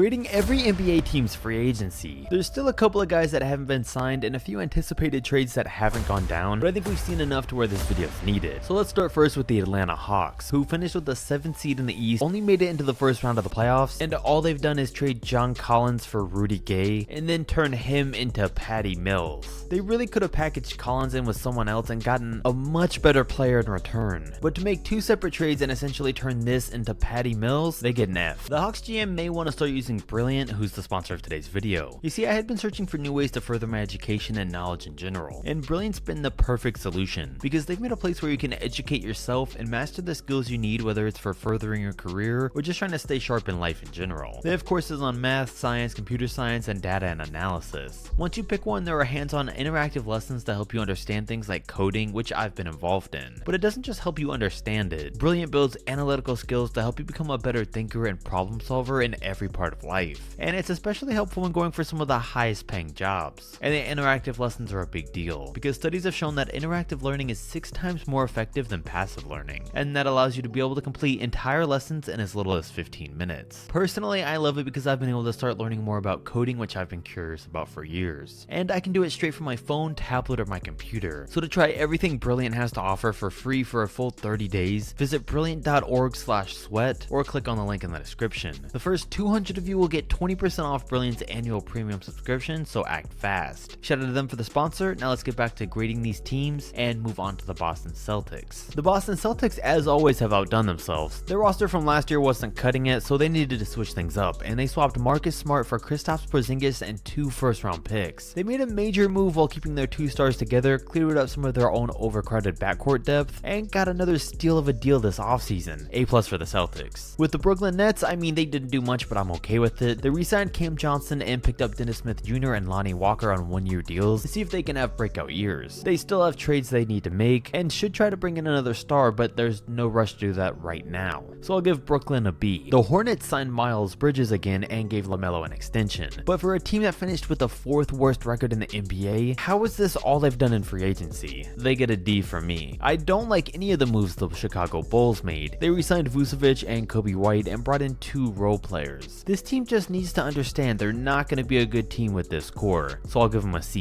Rating every NBA team's free agency, there's still a couple of guys that haven't been signed and a few anticipated trades that haven't gone down, but I think we've seen enough to where this video is needed. So let's start first with the Atlanta Hawks, who finished with the 7th seed in the East, only made it into the first round of the playoffs, and all they've done is trade John Collins for Rudy Gay, and then turn him into Patty Mills. They really could have packaged Collins in with someone else and gotten a much better player in return, but to make two separate trades and essentially turn this into Patty Mills, they get an F. The Hawks GM may want to start using Brilliant, who's the sponsor of today's video. You see, I had been searching for new ways to further my education and knowledge in general, and Brilliant's been the perfect solution because they've made a place where you can educate yourself and master the skills you need, whether it's for furthering your career or just trying to stay sharp in life in general. They have courses on math, science, computer science, and data and analysis. Once you pick one, there are hands-on interactive lessons to help you understand things like coding, which I've been involved in. But it doesn't just help you understand it. Brilliant builds analytical skills to help you become a better thinker and problem solver in every part of life. And it's especially helpful when going for some of the highest paying jobs. And the interactive lessons are a big deal because studies have shown that interactive learning is 6 times more effective than passive learning, and that allows you to be able to complete entire lessons in as little as 15 minutes. Personally, I love it because I've been able to start learning more about coding, which I've been curious about for years. And I can do it straight from my phone, tablet, or my computer. So to try everything Brilliant has to offer for free for a full 30 days, visit brilliant.org/sweat or click on the link in the description. The first 200 of you will get 20% off Brilliant's annual premium subscription, so act fast. Shout out to them for the sponsor. Now let's get back to grading these teams and move on to the Boston Celtics. The Boston Celtics, as always, have outdone themselves. Their roster from last year wasn't cutting it, so they needed to switch things up, and they swapped Marcus Smart for Kristaps Porzingis and 2 first-round picks. They made a major move while keeping their 2 stars together, cleared up some of their own overcrowded backcourt depth, and got another steal of a deal this offseason. A+ for the Celtics. With the Brooklyn Nets, I mean, they didn't do much, but I'm okay with it. They re-signed Cam Johnson and picked up Dennis Smith Jr. and Lonnie Walker on 1-year deals to see if they can have breakout years. They still have trades they need to make and should try to bring in another star, but there's no rush to do that right now. So I'll give Brooklyn a B. The Hornets signed Miles Bridges again and gave LaMelo an extension. But for a team that finished with the 4th worst record in the NBA, how is this all they've done in free agency? They get a D from me. I don't like any of the moves the Chicago Bulls made. They re-signed Vucevic and Kobe White and brought in 2 role players. This team just needs to understand they're not going to be a good team with this core, so I'll give them a C-.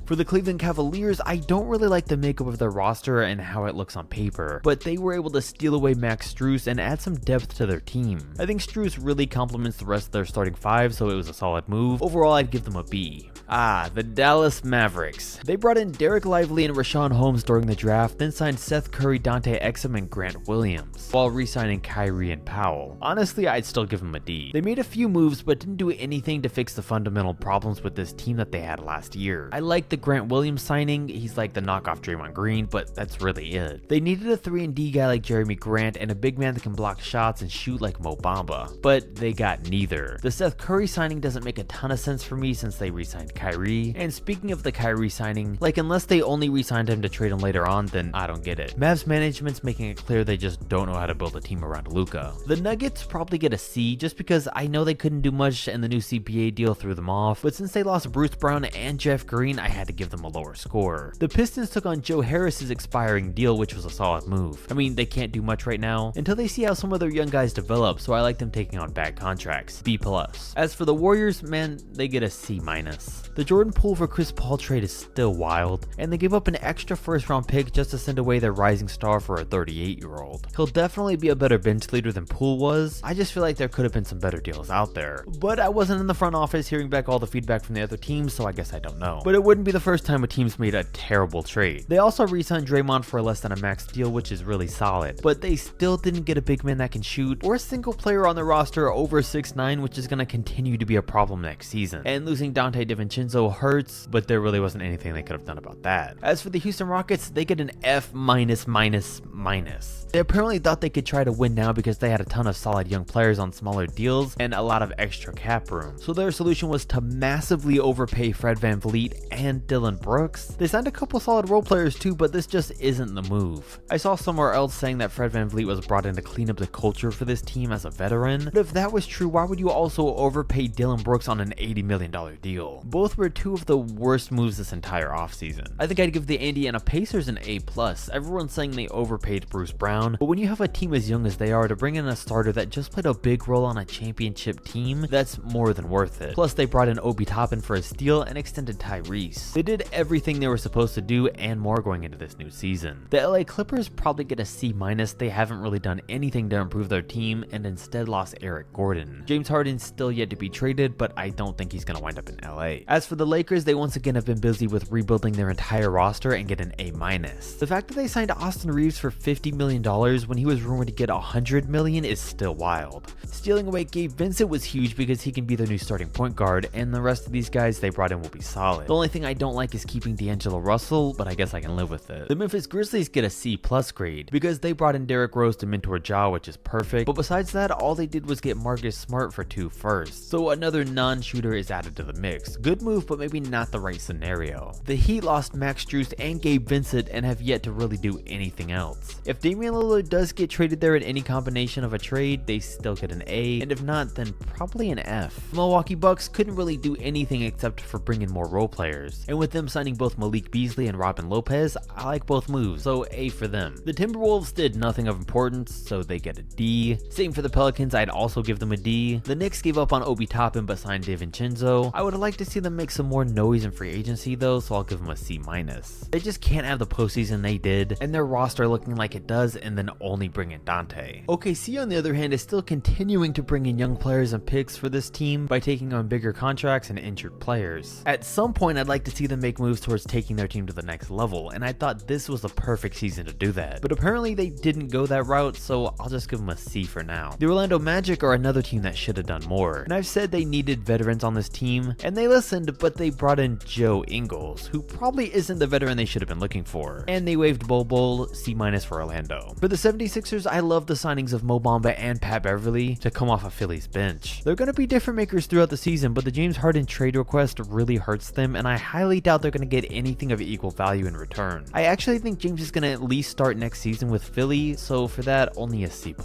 For the Cleveland Cavaliers, I don't really like the makeup of their roster and how it looks on paper, but they were able to steal away Max Strus and add some depth to their team. I think Strus really complements the rest of their starting 5, so it was a solid move. Overall, I'd give them a B. The Dallas Mavericks. They brought in Derek Lively and Rashawn Holmes during the draft, then signed Seth Curry, Dante Exum, and Grant Williams, while re-signing Kyrie and Powell. Honestly, I'd still give them a D. They made a few moves, but didn't do anything to fix the fundamental problems with this team that they had last year. I like the Grant Williams signing. He's like the knockoff Draymond Green, but that's really it. They needed a 3-and-D guy like Jeremy Grant and a big man that can block shots and shoot like Mo Bamba, but they got neither. The Seth Curry signing doesn't make a ton of sense for me since they re-signed Kyrie. And speaking of the Kyrie signing, like, unless they only re-signed him to trade him later on, then I don't get it. Mavs management's making it clear they just don't know how to build a team around Luka. The Nuggets probably get a C just because I know they couldn't do much and the new CBA deal threw them off, but since they lost Bruce Brown and Jeff Green, I had to give them a lower score. The Pistons took on Joe Harris's expiring deal, which was a solid move. I mean, they can't do much right now until they see how some of their young guys develop, so I like them taking on bad contracts. B+. As for the Warriors, man, they get a C-. The Jordan Poole for Chris Paul trade is still wild, and they gave up an extra first-round pick just to send away their rising star for a 38-year-old. He'll definitely be a better bench leader than Poole was. I just feel like there could have been some better deals out there. But I wasn't in the front office hearing back all the feedback from the other teams, so I guess I don't know. But it wouldn't be the first time a team's made a terrible trade. They also re-signed Draymond for less than a max deal, which is really solid, but they still didn't get a big man that can shoot or a single player on the roster over 6'9", which is going to continue to be a problem next season. And losing Dante DiVincenzo hurts, but there really wasn't anything they could have done about that. As for the Houston Rockets, they get an F-. They apparently thought they could try to win now because they had a ton of solid young players on smaller deals and a lot of extra cap room. So their solution was to massively overpay Fred VanVleet and Dylan Brooks. They signed a couple solid role players too, but this just isn't the move. I saw somewhere else saying that Fred VanVleet was brought in to clean up the culture for this team as a veteran, but if that was true, why would you also overpay Dylan Brooks on an $80 million deal? Both were two of the worst moves this entire offseason. I think I'd give the Indiana Pacers an A+. Everyone's saying they overpaid Bruce Brown, but when you have a team as young as they are, to bring in a starter that just played a big role on a championship team, that's more than worth it. Plus, they brought in Obi Toppin for a steal and extended Tyrese. They did everything they were supposed to do and more going into this new season. The LA Clippers probably get a C-. They haven't really done anything to improve their team and instead lost Eric Gordon. James Harden's still yet to be traded, but I don't think he's going to wind up in LA. As for the Lakers, they once again have been busy with rebuilding their entire roster and get an A-. The fact that they signed Austin Reeves for $50 million when he was rumored to get $100 million is still wild. Stealing away Gabe Vincent was huge because he can be their new starting point guard, and the rest of these guys they brought in will be solid. The only thing I don't like is keeping D'Angelo Russell, but I guess I can live with it. The Memphis Grizzlies get a C+ grade because they brought in Derrick Rose to mentor Ja, which is perfect, but besides that, all they did was get Marcus Smart for 2 firsts. So another non-shooter is added to the mix. Good move, but maybe not the right scenario. The Heat lost Max Strus and Gabe Vincent and have yet to really do anything else. If Damian Lillard does get traded there in any combination of a trade, they still get an A, and if not, then probably an F. The Milwaukee Bucks couldn't really do anything except for bring in more role players, and with them signing both Malik Beasley and Robin Lopez, I like both moves, so A for them. The Timberwolves did nothing of importance, so they get a D. Same for the Pelicans, I'd also give them a D. The Knicks gave up on Obi Toppin but signed DiVincenzo. I would have liked to see them make some more noise in free agency though, so I'll give them a C-. They just can't have the postseason they did, and their roster looking like it does, and then only bring in Dante. OKC on the other hand is still continuing to bring in young players and picks for this team by taking on bigger contracts and injured players. At some point I'd like to see them make moves towards taking their team to the next level, and I thought this was the perfect season to do that. But apparently they didn't go that route, so I'll just give them a C for now. The Orlando Magic are another team that should have done more, and I've said they needed veterans on this team, and they listened, but they brought in Joe Ingles, who probably isn't the veteran they should have been looking for, and they waived Bol Bol, C- for Orlando. For the 76ers, I love the signings of Mo Bamba and Pat Beverly to come off of Philly's bench. They're going to be different makers throughout the season, but the James Harden trade request really hurts them, and I highly doubt they're going to get anything of equal value in return. I actually think James is going to at least start next season with Philly, so for that, only a C+.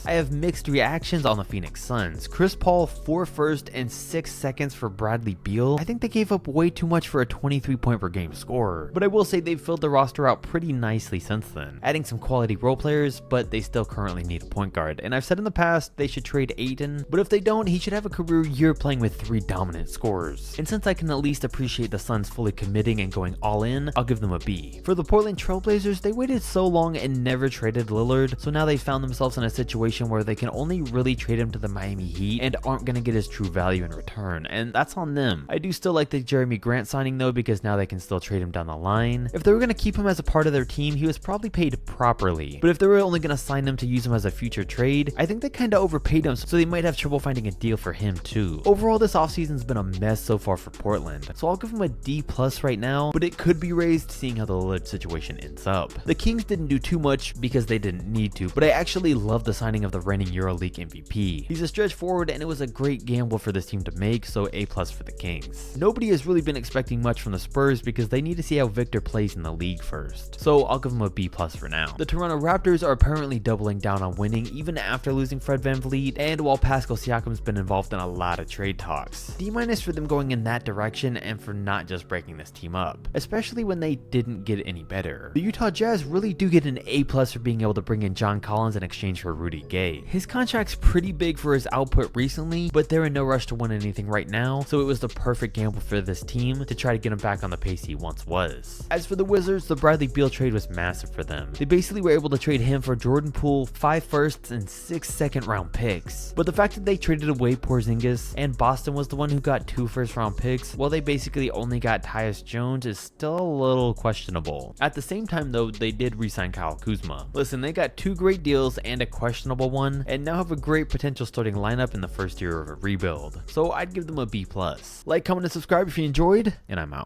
I have mixed reactions on the Phoenix Suns. Chris Paul, 4 firsts and 6 seconds for Bradley Beal. I think they gave up way too much for a 23-point per game scorer, but I will say they've filled the roster out pretty nicely since then, adding some quality role players, but they still currently need a point guard, and I've said in the past they should trade Ayton, but if they don't, he should have a career year playing with 3 dominant scorers. And since I can at least appreciate the Suns fully committing and going all in, I'll give them a B. For the Portland Trailblazers, they waited so long and never traded Lillard, so now they found themselves in a situation where they can only really trade him to the Miami Heat and aren't going to get his true value in return, and that's on them. I do still like the Jeremy Grant signing though, because now they can still trade him down the line. If they were going to keep him as a part of their team, he was probably paid properly, but if they were only going to sign him to use him as a future trade, I think they kind of overpaid him, so they might have trouble finding a deal for him too. Overall, this offseason's been a mess so far for Portland, so I'll give him a D+ right now, but it could be raised seeing how the Lillard situation ends up. The Kings didn't do too much because they didn't need to, but I actually love the signing of the reigning EuroLeague MVP. He's a stretch forward and it was a great gamble for this team to make, so A+ for the Kings. Nobody has really been expecting much from the Spurs because they need to see how Victor plays in the league first, so I'll give him a B+ for now. The Toronto Raptors are apparently doubling down on winning even after losing Fred VanVleet, and while Pascal Siakam's been involved in a lot of trade talks. D- for them going in that direction and for not just breaking this team up, especially when they didn't get any better. The Utah Jazz really do get an A+ for being able to bring in John Collins in exchange for Rudy Gay. His contract's pretty big for his output recently, but they're in no rush to win anything right now, so it was the perfect gamble for this team to try to get him back on the pace he once was. As for the Wizards, the Bradley Beal trade was massive for them. They basically were able to trade him for Jordan Poole, 5 firsts and 6 second-round picks, but the fact that they traded away Porzingis and Boston was the one who got 2 first-round picks, while they basically only got Tyus Jones, is still a little questionable. At the same time though, they did re-sign Kyle Kuzma. Listen, they got 2 great deals and a questionable one, and now have a great potential starting lineup in the first year of a rebuild, so I'd give them a B+. Like, comment, and subscribe if you enjoyed, and I'm out.